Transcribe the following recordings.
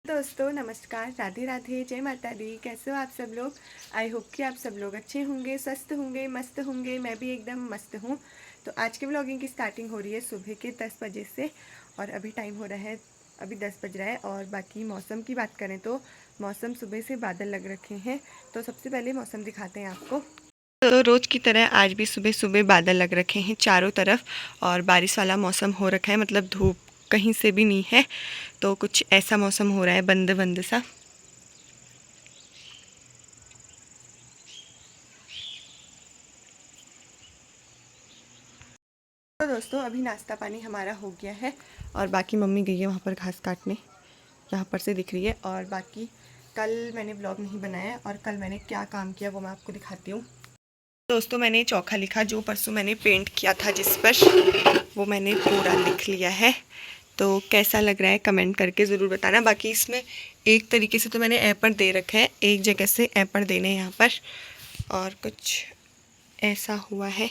दोस्तों नमस्कार, राधे राधे, जय माता दी। कैसे हो आप सब लोग? आई होप कि आप सब लोग अच्छे होंगे, स्वस्थ होंगे, मस्त होंगे। मैं भी एकदम मस्त हूँ। तो आज के व्लॉगिंग की स्टार्टिंग हो रही है सुबह के 10 बजे से और अभी टाइम हो रहा है, अभी 10 बज रहा है। और बाकी मौसम की बात करें तो मौसम सुबह से बादल लग रखे हैं। तो सबसे पहले मौसम दिखाते हैं आपको। तो रोज़ की तरह आज भी सुबह सुबह बादल लग रखे हैं चारों तरफ और बारिश वाला मौसम हो रखा है, मतलब धूप कहीं से भी नहीं है। तो कुछ ऐसा मौसम हो रहा है, बंद बंद सा। तो दोस्तों अभी नाश्ता पानी हमारा हो गया है और बाकी मम्मी गई है वहाँ पर घास काटने, यहाँ पर से दिख रही है। और बाकी कल मैंने व्लॉग नहीं बनाया और कल मैंने क्या काम किया वो मैं आपको दिखाती हूँ। दोस्तों मैंने चोखा लिखा, जो परसों मैंने पेंट किया था जिस पर, वो मैंने पूरा लिख लिया है। तो कैसा लग रहा है कमेंट करके ज़रूर बताना। बाकी इसमें एक तरीके से तो मैंने ऐपर दे रखा है, एक जगह से ऐपर देने हैं यहाँ पर, और कुछ ऐसा हुआ है।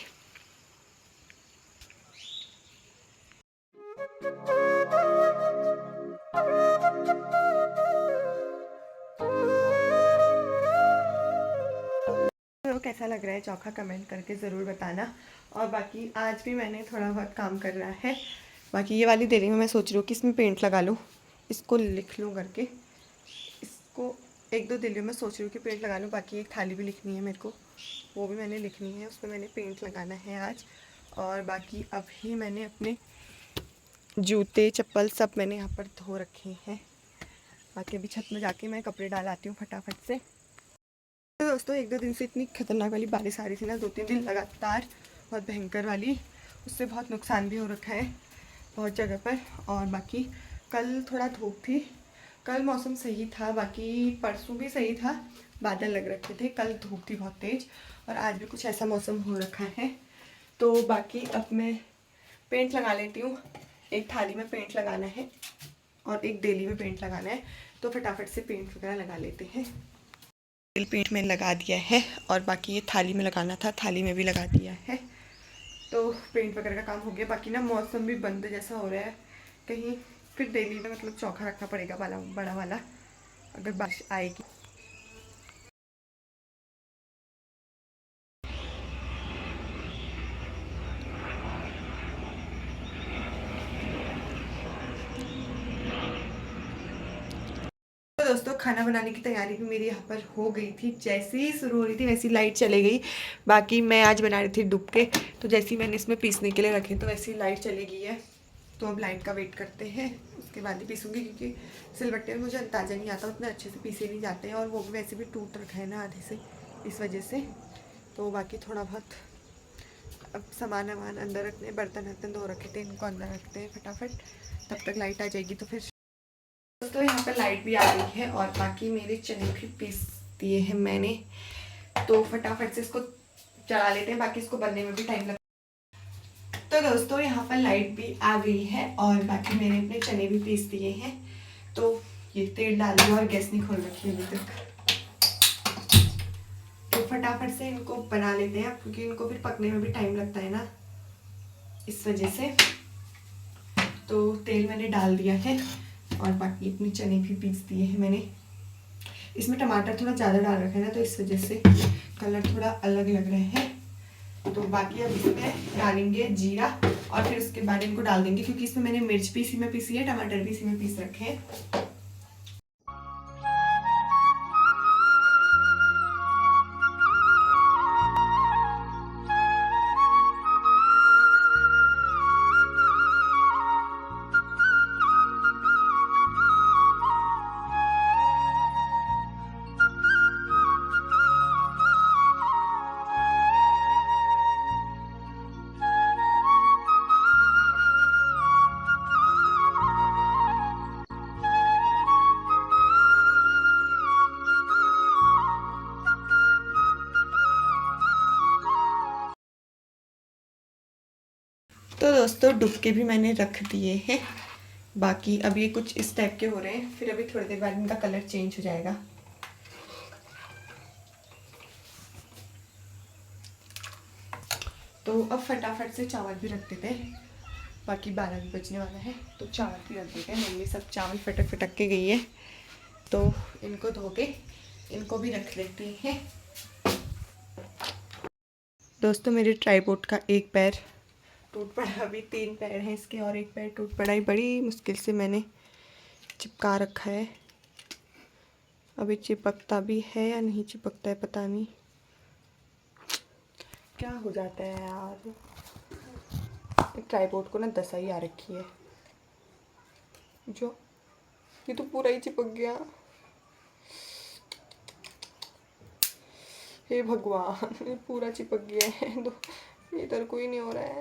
तो कैसा लग रहा है चोखा कमेंट करके ज़रूर बताना। और बाकी आज भी मैंने थोड़ा बहुत काम कर रहा है। बाकी ये वाली देरी में मैं सोच रही हूँ कि इसमें पेंट लगा लूँ, इसको लिख लूँ करके। इसको एक दो दिल्ली में सोच रही हूँ कि पेंट लगा लूँ। बाकी एक थाली भी लिखनी है मेरे को, वो भी मैंने लिखनी है, उसमें मैंने पेंट लगाना है आज। और बाकी अभी मैंने अपने जूते चप्पल सब मैंने यहाँ पर धो रखे हैं। बाकी अभी छत में जाके मैं कपड़े डाल आती हूँ फटाफट से। तो दोस्तों एक दो दिन से इतनी खतरनाक वाली बारिश आ रही थी ना, 2-3 दिन लगातार, बहुत भयंकर वाली। उससे बहुत नुकसान भी हो रखा है बहुत जगह पर। और बाकी कल थोड़ा धूप थी, कल मौसम सही था। बाकी परसों भी सही था, बादल लग रखे थे। कल धूप थी बहुत तेज़ और आज भी कुछ ऐसा मौसम हो रखा है। तो बाकी अब मैं पेंट लगा लेती हूँ। एक थाली में पेंट लगाना है और एक डेली में पेंट लगाना है, तो फटाफट से पेंट वगैरह लगा लेते हैं। तेल पेंट में लगा दिया है और बाकी ये थाली में लगाना था, थाली में भी लगा दिया है। तो पेंट वगैरह का काम हो गया। बाकी ना मौसम भी बंद जैसा हो रहा है, कहीं फिर डेली में मतलब चोखा रखना पड़ेगा वाला, बड़ा वाला, अगर बारिश आएगी। तो दोस्तों खाना बनाने की तैयारी भी मेरी यहाँ पर हो गई थी। जैसे ही शुरू हो रही थी वैसी लाइट चले गई। बाकी मैं आज बना रही थी डुबके, तो जैसे ही मैंने इसमें पीसने के लिए रखे तो वैसी लाइट चली गई है। तो अब लाइट का वेट करते हैं, उसके बाद ही पीसूँगी, क्योंकि सिलबट्टे में मुझे अंदाज़ा नहीं आता, उतना अच्छे से पीसे नहीं जाते हैं। और वो भी वैसे भी टूट रखा है ना आधे से, इस वजह से। तो बाकी थोड़ा बहुत अब सामान वामान अंदर रखने, बर्तन वर्तन धो रखे थे, इनको अंदर रखते हैं फटाफट, तब तक लाइट आ जाएगी। तो फिर दोस्तों यहाँ पर लाइट भी आ गई है और बाकी मेरे चने भी पीस दिए हैं मैंने, तो फटाफट से इसको चला लेते हैं। बाकी इसको बनने में भी टाइम लगता है। तो दोस्तों यहाँ पर लाइट भी आ गई है और बाकी मैंने अपने चने भी पीस दिए हैं। तो ये तेल डाल दिया और गैस नहीं खोल रखी है अभी तक। तो फटाफट से इनको बना लेते हैं, क्योंकि इनको फिर पकने में भी टाइम लगता है ना, इस वजह से। तो तेल मैंने डाल दिया है और बाकी अपने चने भी पीस दिए हैं मैंने। इसमें टमाटर थोड़ा ज़्यादा डाल रखा है ना, तो इस वजह से कलर थोड़ा अलग लग रहे हैं। तो बाकी अब इसमें डालेंगे जीरा और फिर उसके बाद इनको डाल देंगे, क्योंकि इसमें मैंने मिर्च भी इसी में पीसी है, टमाटर भी इसी में पीस रखे हैं। तो दोस्तों डुबके भी मैंने रख दिए हैं। बाकी अब ये कुछ इस टाइप के हो रहे हैं, फिर अभी थोड़ी देर बाद इनका कलर चेंज हो जाएगा। तो अब फटाफट से चावल भी रख देते हैं। बाकी 12 भी बजने वाला है, तो चावल भी रख देते हैं। मम्मी सब चावल फटक फटक के गई है, तो इनको धो के इनको भी रख लेते हैं। दोस्तों मेरे ट्राइपॉड का एक पैर टूट पड़ा, अभी 3 पैर हैं इसके और एक पैर टूट पड़ा है। बड़ी मुश्किल से मैंने चिपका रखा है। अभी चिपकता भी है या नहीं चिपकता है पता नहीं, क्या हो जाता है यार। ट्राइपॉड को ना दसाई आ रखी है, जो ये तो पूरा ही चिपक गया। हे भगवान, ये पूरा चिपक गया है, तो इधर कोई नहीं हो रहा है।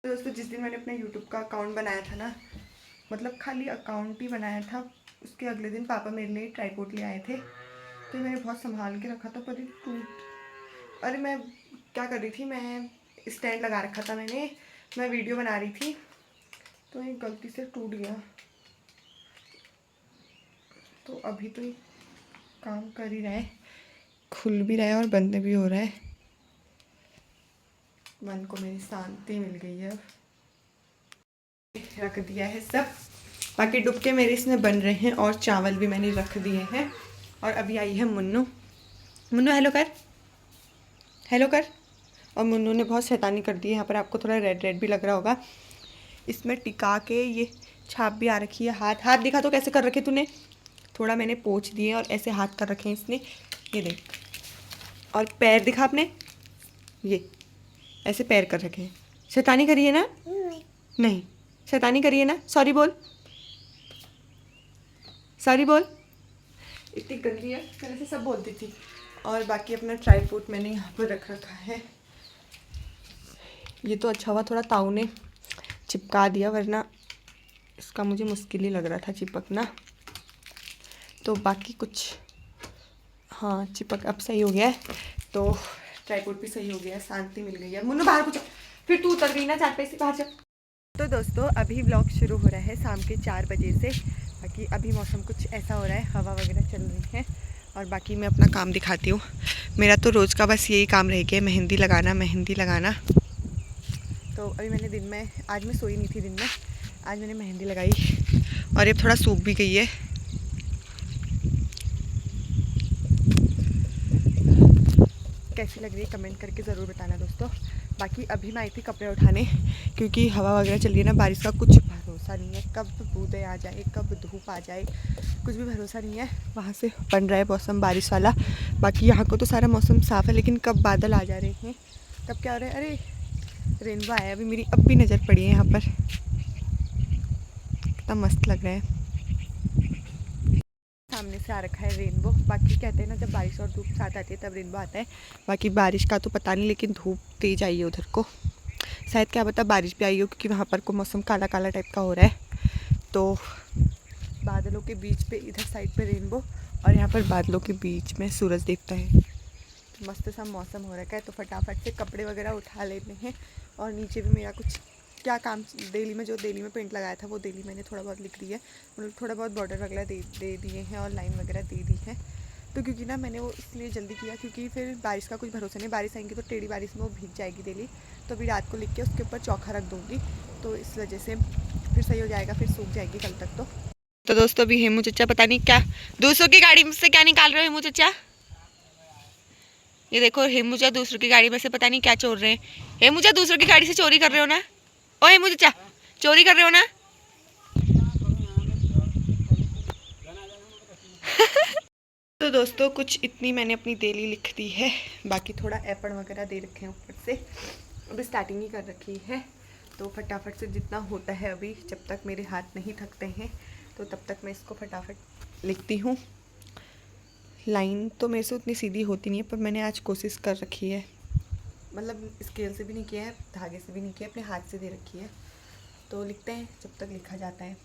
दोस्तों जिस दिन मैंने अपना यूट्यूब का अकाउंट बनाया था ना, मतलब खाली अकाउंट ही बनाया था, उसके अगले दिन पापा मेरे लिए ट्राइपॉड ले आए थे। तो मैंने बहुत संभाल के रखा था, पर टूट, अरे मैं क्या कर रही थी, मैं स्टैंड लगा रखा था मैंने, मैं वीडियो बना रही थी तो ये गलती से टूट गया। तो अभी तो ये काम कर ही रहा है, खुल भी रहा है और बंद भी हो रहा है। मन को मेरी शांति मिल गई है। अब रख दिया है सब, बाकी डुबके मेरे इसमें बन रहे हैं और चावल भी मैंने रख दिए हैं। और अभी आई है मुन्नू। मुन्नू हेलो कर, हेलो कर। और मुन्नू ने बहुत शैतानी कर दी है। यहाँ पर आपको थोड़ा रेड रेड भी लग रहा होगा, इसमें टिका के ये छाप भी आ रखी है। हाथ हाथ दिखा तो कैसे कर रखे तूने, थोड़ा मैंने पोंछ दिए और ऐसे हाथ कर रखे हैं इसने, ये देख। और पैर दिखा आपने, ये ऐसे पैर कर रखे हैं। शैतानी करिए ना, नहीं शैतानी करिए ना, सॉरी बोल, सॉरी बोल। इतनी गंदी है, पहले से सब बोलती थी। और बाकी अपना ट्राइपॉड मैंने यहाँ पर रख रखा है। ये तो अच्छा हुआ थोड़ा ताऊ ने चिपका दिया, वरना इसका मुझे मुश्किल ही लग रहा था चिपकना। तो बाकी कुछ, हाँ चिपक अब सही हो गया है, तो ट्राइपॉड भी सही हो गया है, शांति मिल गई है। मुन्नू बाहर कुछ, फिर तू उतर गई ना चार पैसे, बाहर जा। तो दोस्तों अभी व्लॉग शुरू हो रहा है शाम के 4 बजे से। बाकी अभी मौसम कुछ ऐसा हो रहा है, हवा वगैरह चल रही है। और बाकी मैं अपना काम दिखाती हूँ। मेरा तो रोज़ का बस यही काम रह गया, मेहंदी लगाना, मेहंदी लगाना। तो अभी मैंने दिन में, आज मैं सोई नहीं थी दिन में, आज मैंने मेहंदी लगाई और ये थोड़ा सूख भी गई है। कैसी लग रही है कमेंट करके ज़रूर बताना दोस्तों। बाकी अभी मैं आई थी कपड़े उठाने, क्योंकि हवा वगैरह चल रही है ना, बारिश का कुछ भरोसा नहीं है, कब बूंदें आ जाए, कब धूप आ जाए, कुछ भी भरोसा नहीं है। वहाँ से बन रहा है मौसम बारिश वाला। बाकी यहाँ को तो सारा मौसम साफ़ है, लेकिन कब बादल आ जा रहे हैं, कब क्या हो रहा है। अरे रेनबो आया अभी, मेरी अब भी नज़र पड़ी है यहाँ पर, कितना मस्त लग रहा है। सामने से आ रखा है रेनबो। बाकी कहते हैं ना जब बारिश और धूप साथ आती है तब रेनबो आता है। बाकी बारिश का तो पता नहीं, लेकिन धूप तेज आई है उधर को, शायद क्या पता बारिश भी आई हो, क्योंकि वहाँ पर को मौसम काला काला टाइप का हो रहा है। तो बादलों के बीच पे इधर साइड पे रेनबो, और यहाँ पर बादलों के बीच में सूरज दिखता है। मस्त सा मौसम हो रखा है। तो फटाफट से कपड़े वगैरह उठा लेते हैं। और नीचे भी मेरा कुछ क्या काम, डेली में जो डेली में पेंट लगाया था वो डेली मैंने थोड़ा बहुत लिख दिया है, मतलब थोड़ा बहुत बॉर्डर वगैरह दे दिए हैं और लाइन वगैरह दे दी है। तो क्योंकि ना मैंने वो इसलिए जल्दी किया, क्योंकि फिर बारिश का कुछ भरोसा नहीं, बारिश आएंगी तो टेढ़ी बारिश में वो भीग जाएगी डेली। तो अभी रात को लिख के उसके ऊपर चौखा रख दूँगी, तो इस वजह से फिर सही हो जाएगा, फिर सूख जाएगी कल तक। तो दोस्तों अभी हेमू चचा पता नहीं क्या दूसरों की गाड़ी में से क्या निकाल रहे हो हेमू चचा। ये देखो हेमू चचा दूसरों की गाड़ी में से पता नहीं क्या चोर रहे हैं। हेमू चचा दूसरों की गाड़ी से चोरी कर रहे हो ना, ओ हेमू चचा चोरी कर रहे हो ना। तो दोस्तों कुछ इतनी मैंने अपनी डेली लिख दी है, बाकी थोड़ा एपड़ वगैरह दे रखे हैं ऊपर से, अभी स्टार्टिंग ही कर रखी है। तो फटाफट से जितना होता है अभी, जब तक मेरे हाथ नहीं थकते हैं तो तब तक मैं इसको फटाफट लिखती हूँ। लाइन तो मेरे से उतनी सीधी होती नहीं है, पर मैंने आज कोशिश कर रखी है, मतलब स्केल से भी नहीं किया है, धागे से भी नहीं किया, अपने हाथ से दे रखी है। तो लिखते हैं जब तक लिखा जाता है।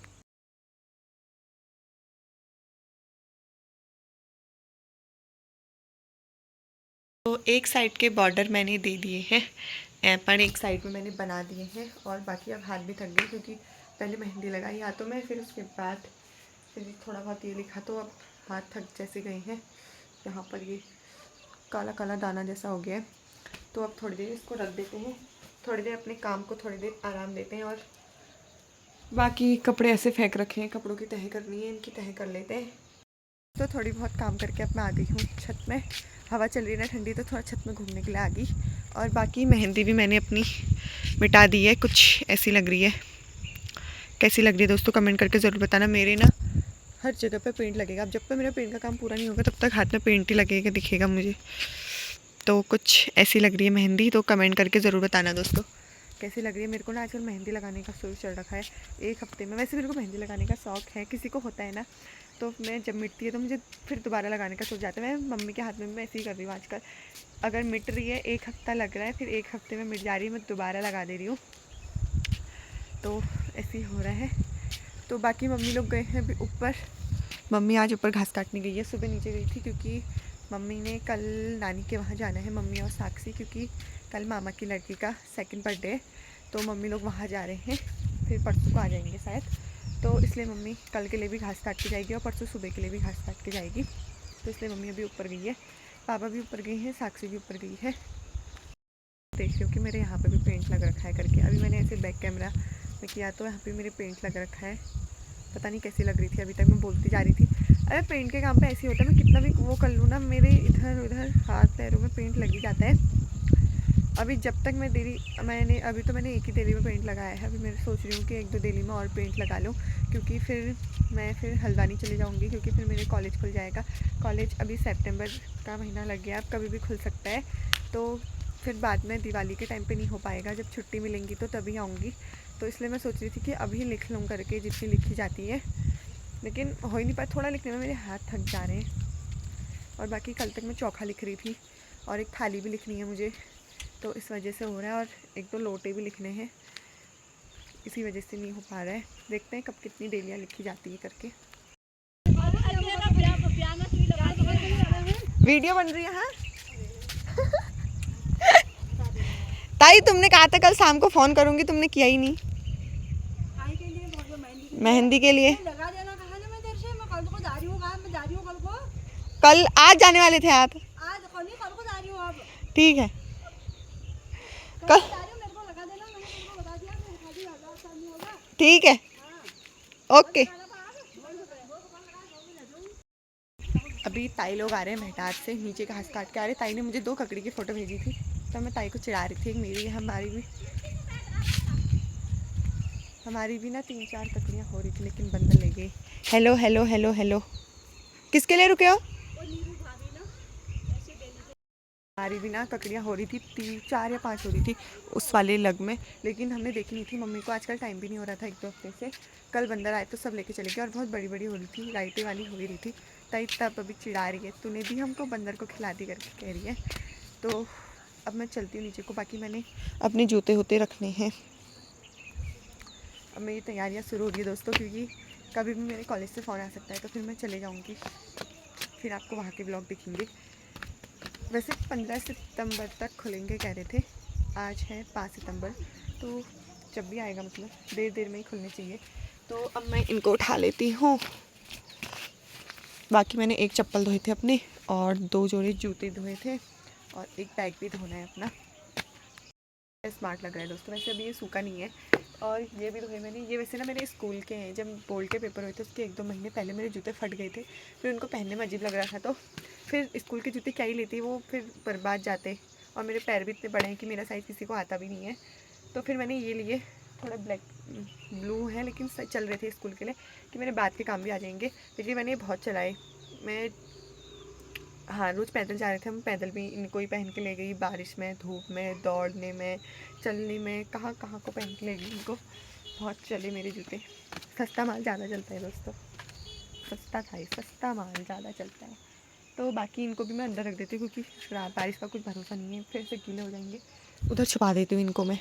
तो एक साइड के बॉर्डर मैंने दे दिए हैं, पर एक साइड में मैंने बना दिए हैं। और बाकी अब हाथ भी थक गए, क्योंकि पहले मेहंदी लगाई हाथों में, फिर उसके बाद फिर थोड़ा बहुत ये लिखा, तो अब हाथ थक जैसे गए हैं। यहाँ पर ये काला काला दाना जैसा हो गया है, तो अब थोड़ी देर इसको रख देते हैं, थोड़ी देर अपने काम को थोड़ी देर आराम देते हैं। और बाकी कपड़े ऐसे फेंक रखे हैं, कपड़ों की तह करनी है, इनकी तह कर लेते हैं। तो थोड़ी बहुत काम करके अब मैं आ गई हूँ छत में, हवा चल रही है ना ठंडी, तो थोड़ा छत में घूमने के लिए आ गई। और बाकी मेहंदी भी मैंने अपनी मिटा दी है, कुछ ऐसी लग रही है। कैसी लग रही है दोस्तों कमेंट करके ज़रूर बताना। मेरे ना हर जगह पे पेंट लगेगा, अब जब तक मेरा पेंट का काम पूरा नहीं होगा तब तक हाथ में पेंट ही लगेगा, दिखेगा मुझे। तो कुछ ऐसी लग रही है मेहंदी, तो कमेंट करके ज़रूर बताना दोस्तों कैसी लग रही है। मेरे को ना आजकल मेहंदी लगाने का शौक चढ़ रखा है, एक हफ्ते में। वैसे मेरे को मेहंदी लगाने का शौक है, किसी को होता है ना, तो मैं जब मिटती है तो मुझे फिर दोबारा लगाने का सोच जाता है। मैं मम्मी के हाथ में मैं ऐसे ही कर रही हूँ आजकल, अगर मिट रही है, एक हफ्ता लग रहा है, फिर एक हफ्ते में मिट जा रही है, मैं दोबारा लगा दे रही हूँ। तो ऐसे ही हो रहा है। तो बाकी मम्मी लोग गए हैं अभी ऊपर, मम्मी आज ऊपर घास काटने गई है, सुबह नीचे गई थी क्योंकि मम्मी ने कल नानी के वहाँ जाना है, मम्मी और साक्षी, क्योंकि कल मामा की लड़की का सेकंड बर्थडे है, तो मम्मी लोग वहाँ जा रहे हैं, फिर परसों को आ जाएंगे शायद। तो इसलिए मम्मी कल के लिए भी घास काट के जाएगी और परसों सुबह के लिए भी घास काट के जाएगी, तो इसलिए मम्मी अभी ऊपर गई है। पापा भी ऊपर गए हैं, साक्षी भी ऊपर गई है। देख रही हो कि मेरे यहाँ पर भी पेंट लग रखा है करके, अभी मैंने ऐसे बैक कैमरा में किया तो यहाँ पे मेरे पेंट लग रखा है। पता नहीं कैसी लग रही थी, अभी तक मैं बोलती जा रही थी। अरे पेंट के काम पे ऐसे होता है, मैं कितना भी वो कर लूँ ना, मेरे इधर उधर हाथ पैरों में पेंट लग ही जाता है। अभी जब तक मैंने अभी तो मैंने एक ही देली में पेंट लगाया है, अभी मैं सोच रही हूँ कि एक दो देली में और पेंट लगा लूँ, क्योंकि फिर हल्द्वानी चले जाऊँगी, क्योंकि फिर मेरे कॉलेज खुल जाएगा। कॉलेज अभी सितंबर का महीना लग गया, अब कभी भी खुल सकता है, तो फिर बाद में दिवाली के टाइम पे नहीं हो पाएगा, जब छुट्टी मिलेंगी तो तभी आऊँगी। तो इसलिए मैं सोच रही थी कि अभी लिख लूँ करके, जितनी लिखी जाती है, लेकिन हो ही नहीं पाया, थोड़ा लिखने में मेरे हाथ थक जा रहे हैं। और बाकी कल तक मैं चौखा लिख रही थी और एक थाली भी लिखनी है मुझे, तो इस वजह से हो रहा है, और एक दो लोटे भी लिखने हैं, इसी वजह से नहीं हो पा रहा है। देखते हैं कब कितनी डेलियाँ लिखी जाती है करके। वीडियो बन रही है हाँ। ताई तुमने कहा था कल शाम को फ़ोन करूँगी, तुमने किया ही नहीं। मेहंदी के लिए कल आज जाने वाले थे आप? ठीक है कल, ठीक है ओके। अभी ताई लोग आ रहे हैं मेहटार से, नीचे घास काट के आ रहे। ताई ने मुझे 2 ककड़ी की फ़ोटो भेजी थी, तो मैं ताई को चिढ़ा रही थी। एक मेरी हमारी भी ना 3-4 ककड़ियाँ हो रही थी, लेकिन बंदर ले गए। हेलो हेलो हेलो हेलो, किसके लिए रुके हो? हमारी भी ना ककड़ियाँ हो रही थी, 3-4 या 5 हो रही थी उस वाले लग में, लेकिन हमने देखी नहीं थी। मम्मी को आजकल टाइम भी नहीं हो रहा था, 1-2 हफ्ते से। कल बंदर आए तो सब लेके चले गए, और बहुत बड़ी बड़ी हो रही थी, रायते वाली हो रही थी। ताई तब अभी चिढ़ा रही है, तूने दी हमको, बंदर को खिला दी करके कह रही है। तो अब मैं चलती हूँ नीचे को, बाकी मैंने अपने जूते होते रखने हैं। अब मेरी तैयारियाँ शुरू हो रही है दोस्तों, क्योंकि कभी भी मेरे कॉलेज से फ़ोन आ सकता है, तो फिर मैं चले जाऊँगी, फिर आपको वहाँ के ब्लॉग दिखेंगे। वैसे 15 सितंबर तक खुलेंगे कह रहे थे, आज है 5 सितंबर, तो जब भी आएगा मतलब देर में ही खुलने चाहिए। तो अब मैं इनको उठा लेती हूँ। बाकी मैंने एक चप्पल धोए थे अपने, और 2 जोड़े जूते धोए थे, और एक बैग भी धोना है अपना। स्मार्ट लग रहा है दोस्तों, वैसे अभी ये सूखा नहीं है। और ये भी धोए मैंने, ये वैसे ना मेरे स्कूल के हैं, जब बोर्ड के पेपर हुए थे उसके 1-2 महीने पहले मेरे जूते फट गए थे, फिर उनको पहनने में अजीब लग रहा था, तो फिर स्कूल के जूते क्या ही लेती, वो फिर बर्बाद जाते, और मेरे पैर भी इतने बड़े हैं कि मेरा साइज़ किसी को आता भी नहीं है। तो फिर मैंने ये लिए, थोड़ा ब्लू है, लेकिन चल रहे थे स्कूल के लिए कि मेरे बाद के काम भी आ जाएंगे, लेकिन मैंने बहुत चलाए। मैं हाँ, रोज़ पैदल जा रहे थे हम, पैदल भी इनको ही पहन के ले गई, बारिश में, धूप में, दौड़ने में, चलने में, कहाँ कहाँ को पहन के ले गई इनको। बहुत चले मेरे जूते। सस्ता माल ज़्यादा चलता है दोस्तों, सस्ता माल ज़्यादा चलता है। तो बाकी इनको भी मैं अंदर रख देती हूँ, क्योंकि बारिश का कुछ भरोसा नहीं है, फिर से गीले हो जाएंगे। उधर छुपा देती हूँ इनको मैं।